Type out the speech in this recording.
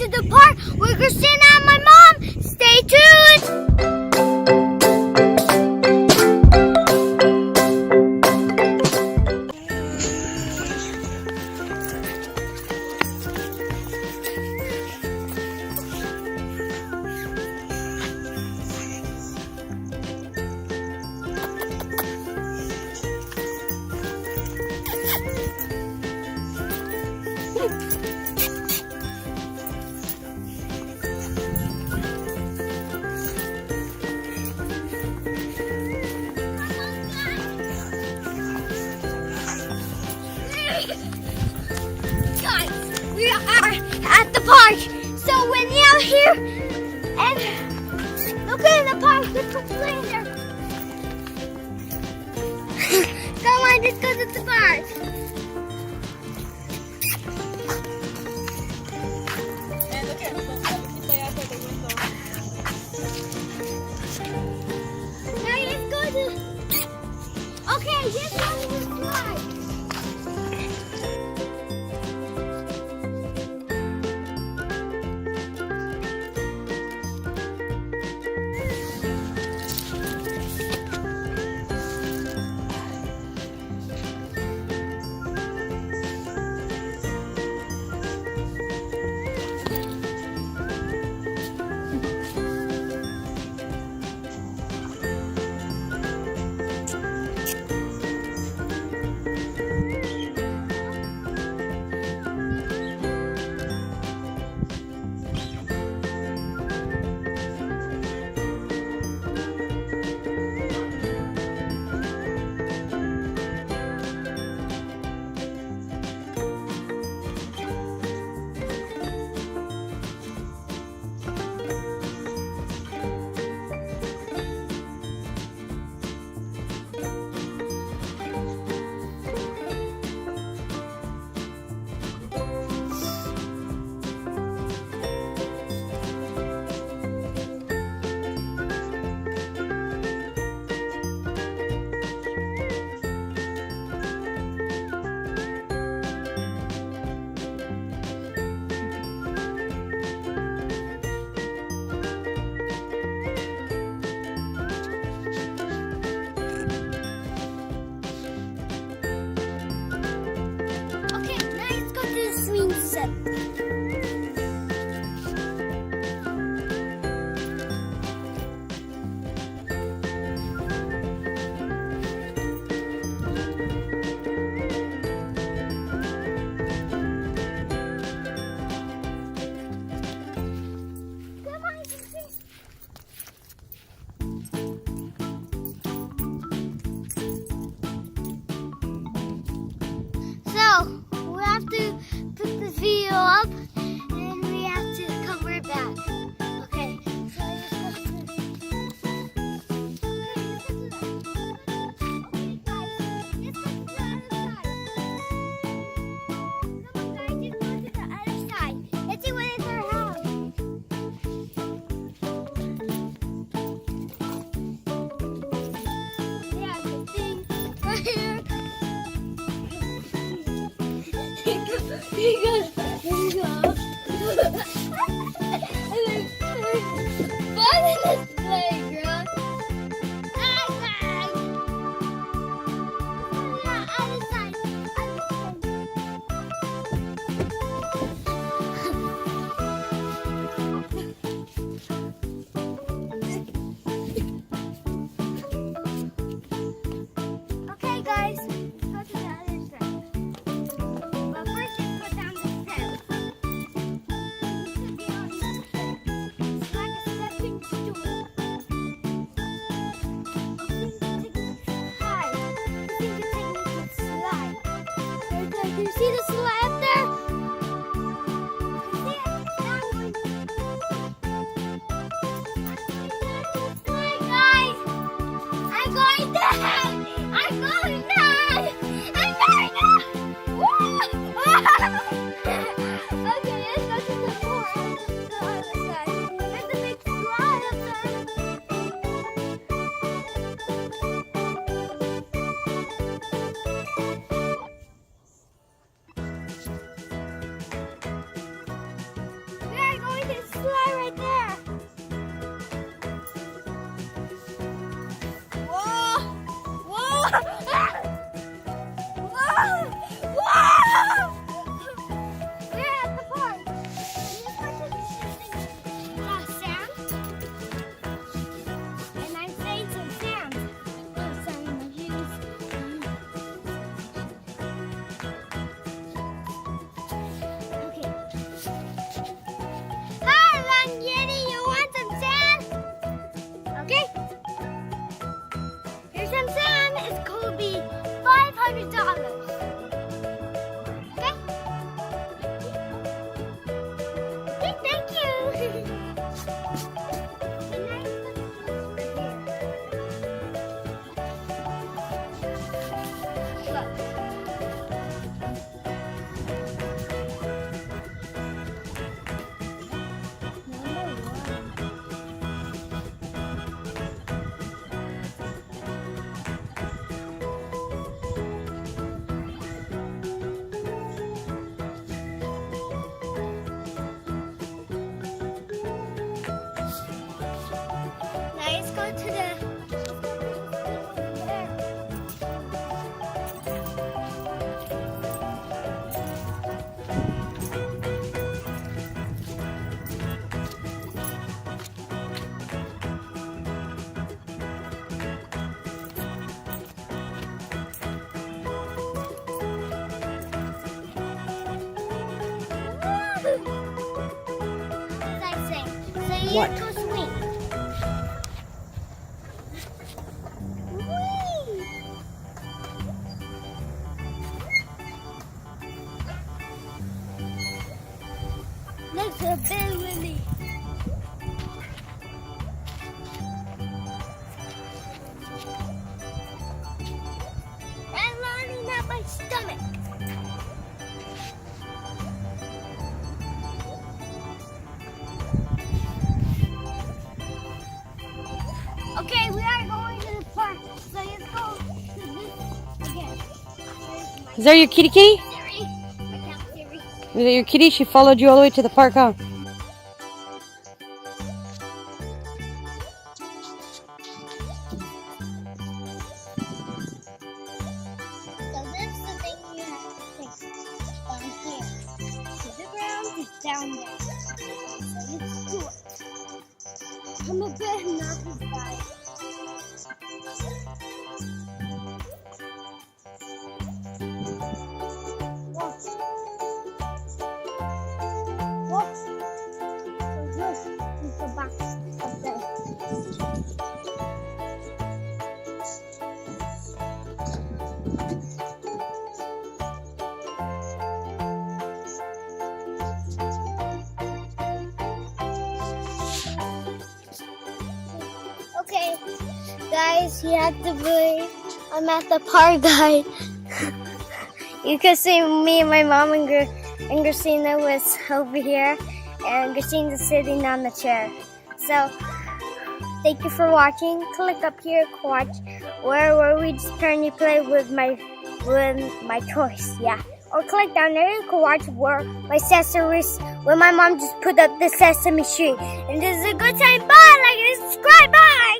to the park with Christina and my mom. Stay tuned. Guys, we are at the park. So when you're out here and look at the park, let's put the lane there. Come on, let's go to the park. And look at the window. Now let's go to. Okay, let's go to the slide. Okay, guys, go to the other side. But first, let's go down the steps. What? Let's go swing. Whee! Let's go bed with me. I'm lining up my stomach. Okay, we are going to the park. So let's go to this again. Is that your kitty kitty? Siri. My cat Siri. Is that your kitty? She followed you all the way to the park, huh? So this is the thing you have to take down here. So the ground is down there. So let's do it. I'm a bit nervous, guys. Watch. Watch. So this is the back of the. Okay, guys, you have to believe I'm at the park, guys. You can see me and my mom and Christina was over here, and Christina's sitting on the chair. So, thank you for watching. Click up here to watch where we just currently play with my toys. Yeah. Or click down there you can watch where my accessories, where my mom just put up the Sesame Street. And this is a good time. Bye! Like and subscribe. Bye!